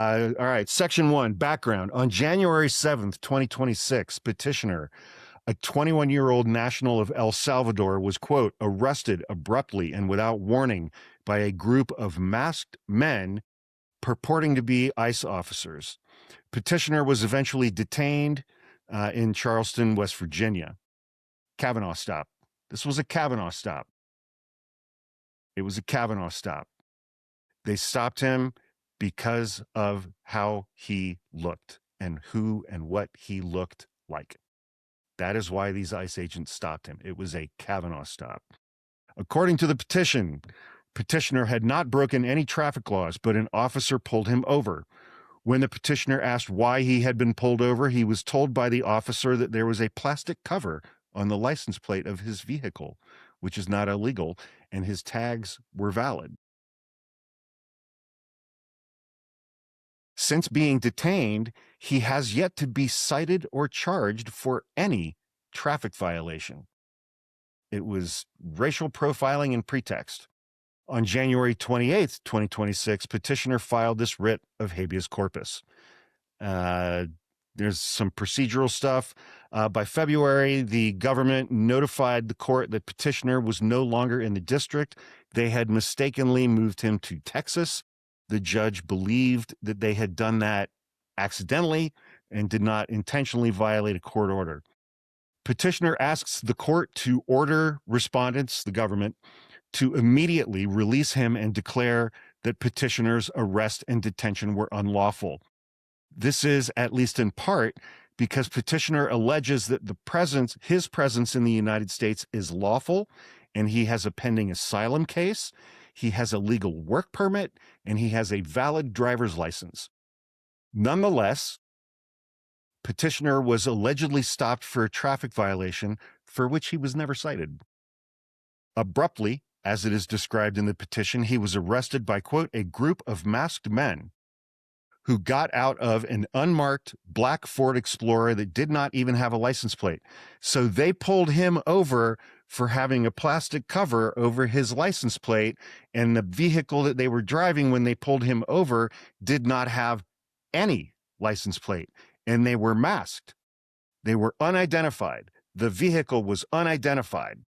All right, Section 1, background. On January 7th, 2026, petitioner, a 21-year-old national of El Salvador, was, quote, arrested abruptly and without warning by a group of masked men purporting to be ICE officers. Petitioner was eventually detained in Charleston, West Virginia. Kavanaugh stop. This was a Kavanaugh stop. It was a Kavanaugh stop. They stopped him because of how he looked and who and what he looked like. That is why these ICE agents stopped him. It was a Kavanaugh stop. According to the petition, petitioner had not broken any traffic laws, but an officer pulled him over. When the petitioner asked why he had been pulled over, he was told by the officer that there was a plastic cover on the license plate of his vehicle, which is not illegal, and his tags were valid. Since being detained, he has yet to be cited or charged for any traffic violation. It was racial profiling and pretext. On January 28th, 2026, petitioner filed this writ of habeas corpus. There's some procedural stuff. By February, the government notified the court that petitioner was no longer in the district. They had mistakenly moved him to Texas. The judge believed that they had done that accidentally and did not intentionally violate a court order. Petitioner asks the court to order respondents, the government, to immediately release him and declare that petitioner's arrest and detention were unlawful. This is, at least in part, because petitioner alleges that his presence in the United States is lawful, and he has a pending asylum case, he has a legal work permit, and he has a valid driver's license. Nonetheless, petitioner was allegedly stopped for a traffic violation for which he was never cited. Abruptly, as it is described in the petition, he was arrested by, quote, a group of masked men who got out of an unmarked black Ford Explorer that did not even have a license plate. So they pulled him over for having a plastic cover over his license plate, and the vehicle that they were driving when they pulled him over did not have any license plate, and they were masked. They were unidentified. The vehicle was unidentified.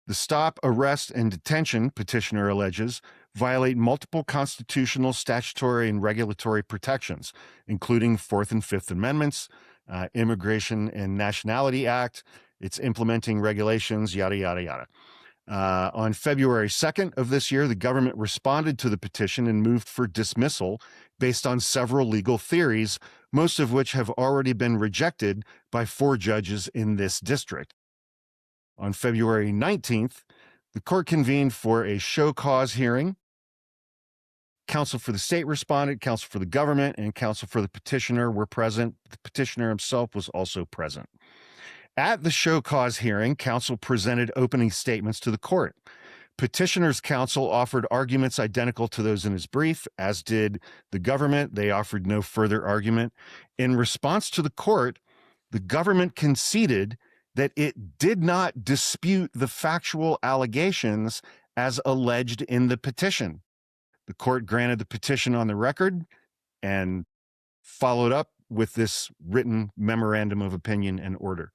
The stop, arrest, and detention, petitioner alleges, violate multiple constitutional, statutory, and regulatory protections, including Fourth and Fifth Amendments, Immigration and Nationality Act, its implementing regulations, yada, yada, yada. On February 2nd of this year, the government responded to the petition and moved for dismissal based on several legal theories, most of which have already been rejected by 4 judges in this district. On February 19th, the court convened for a show cause hearing. Counsel for the state responded, counsel for the government, and counsel for the petitioner were present. The petitioner himself was also present. At the show cause hearing, counsel presented opening statements to the court. Petitioner's counsel offered arguments identical to those in his brief, as did the government. They offered no further argument. In response to the court, the government conceded that it did not dispute the factual allegations as alleged in the petition. The court granted the petition on the record and followed up with this written memorandum of opinion and order.